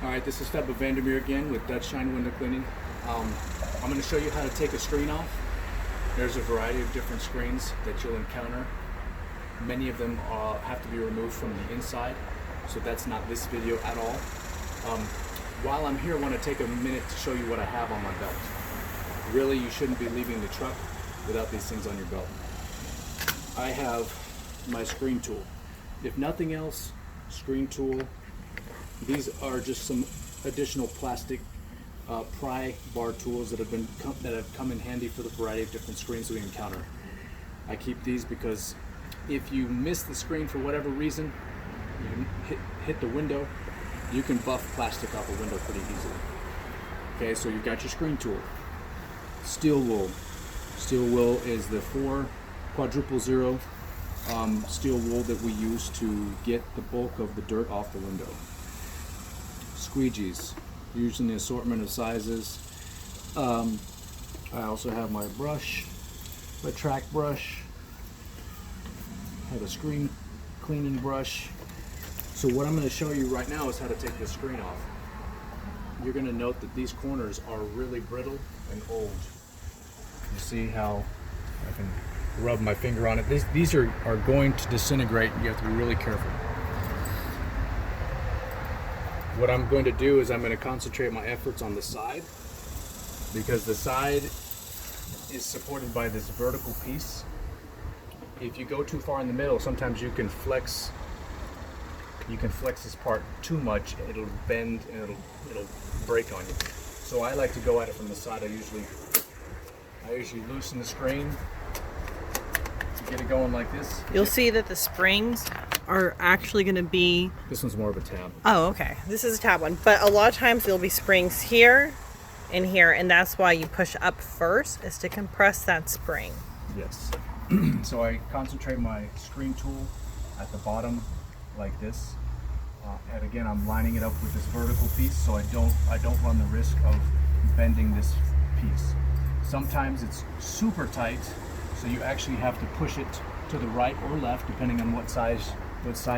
All right, this is Feb of Vandermeer again with Dutch Shine Window Cleaning. I'm going to show you how to take a screen off. There's a variety of different screens that you'll encounter. Many of them have to be removed from the inside, so that's not this video at all. While I'm here, I want to take a minute to show you what I have on my belt. Really, you shouldn't be leaving the truck without these things on your belt. I have my screen tool. If nothing else, screen tool. These are just some additional plastic pry bar tools that have come in handy for the variety of different screens we encounter. I keep these because if you miss the screen for whatever reason, you hit the window, you can buff plastic off a window pretty easily. Okay, so you've got your screen tool. Steel wool. Steel wool is the 4 quadruple 0 steel wool that we use to get the bulk of the dirt off the window. Squeegees, used in the assortment of sizes. I also have my brush, my track brush. I have a screen cleaning brush. So what I'm going to show you right now is how to take this screen off. You're going to note that these corners are really brittle and old. You see how I can rub my finger on it. These are going to disintegrate. You have to be really careful. What I'm going to do is I'm going to concentrate my efforts on the side, because the side is supported by this vertical piece. If you go too far in the middle, sometimes you can flex this part too much, it'll bend and it'll break on you. So I like to go at it from the side. I usually loosen the screen to get it going like this. You'll see that the springs are actually going to be... This one's more of a tab. Oh, okay. This is a tab one. But a lot of times there'll be springs here and here, and that's why you push up first, is to compress that spring. Yes. So I concentrate my screen tool at the bottom like this. And again, I'm lining it up with this vertical piece so I don't run the risk of bending this piece. Sometimes it's super tight, so you actually have to push it to the right or left, depending on what side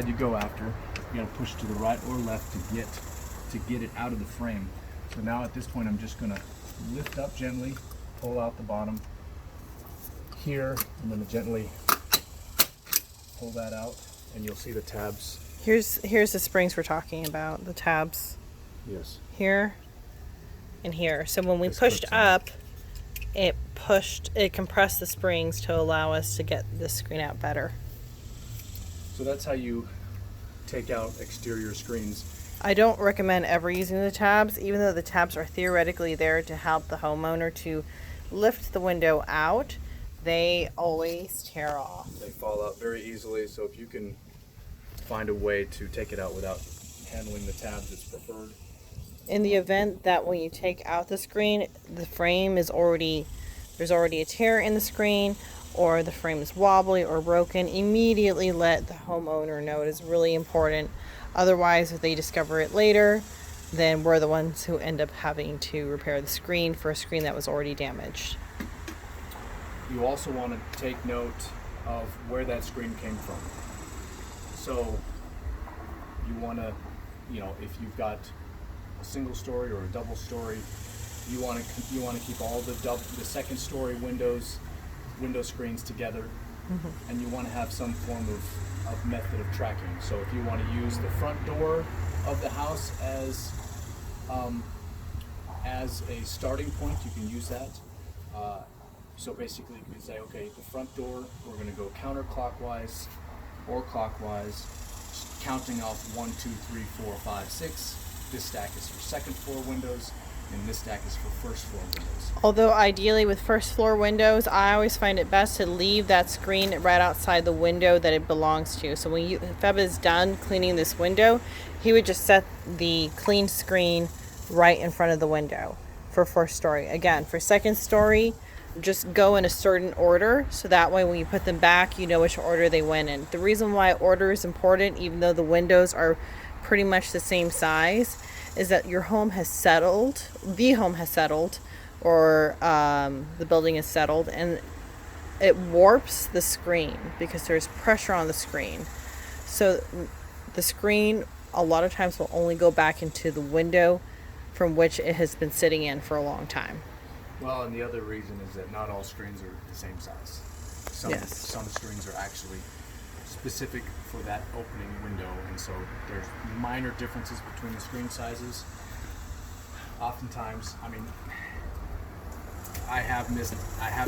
you go after. You gotta push to the right or left to get it out of the frame. So now at this point, I'm just gonna lift up gently, pull out the bottom here, and then gently pull that out, and you'll see the tabs. Here's the springs we're talking about, the tabs. Yes. Here and here. So when we pushed up, it compressed the springs to allow us to get this screen out better. So that's how you take out exterior screens. I don't recommend ever using the tabs, even though the tabs are theoretically there to help the homeowner to lift the window out. They always tear off. They fall out very easily, so if you can find a way to take it out without handling the tabs, it's preferred. In the event that when you take out the screen, the frame is there's already a tear in the screen, or the frame is wobbly or broken, immediately let the homeowner know. It is really important. Otherwise, if they discover it later, then we're the ones who end up having to repair the screen for a screen that was already damaged. You also want to take note of where that screen came from. So you want to, if you've got a single story or a double story, you want to keep all the second story window screens together. Mm-hmm. And you want to have some form of method of tracking. So if you want to use the front door of the house as a starting point, you can use that. So basically you can say, okay, the front door, we're going to go counterclockwise or clockwise, counting off 1, 2, 3, 4, 5, 6. This stack is for second floor windows, and this stack is for first floor windows. Although ideally with first floor windows, I always find it best to leave that screen right outside the window that it belongs to. So when Feb is done cleaning this window, he would just set the clean screen right in front of the window for first story. Again, for second story, just go in a certain order, so that way when you put them back, you know which order they went in. The reason why order is important, even though the windows are pretty much the same size, is that your home has settled, or the building is settled, and it warps the screen because there's pressure on the screen. So the screen a lot of times will only go back into the window from which it has been sitting in for a long time. Well, and the other reason is that not all screens are the same size. Yes. Some screens are actually specific for that opening window, and so there's minor differences between the screen sizes. Oftentimes, I mean, I have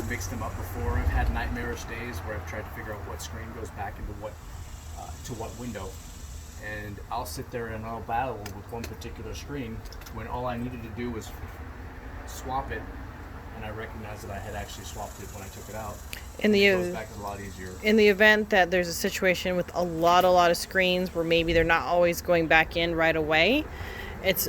mixed them up before. I've had nightmarish days where I've tried to figure out what screen goes back into what to what window, and I'll sit there and I'll battle with one particular screen when all I needed to do was swap it, and I recognized that I had actually swapped it when I took it out. In It goes the back a lot easier. in the event that there's a situation with a lot of screens where maybe they're not always going back in right away, it's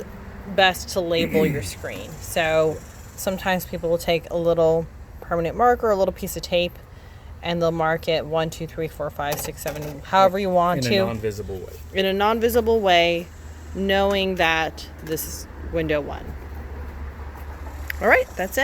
best to label your screen. So sometimes people will take a little permanent marker, a little piece of tape, and they'll mark it 1, 2, 3, 4, 5, 6, 7, however you want In to. a non-visible way. In a non-visible way, knowing that this is window 1. All right, that's it.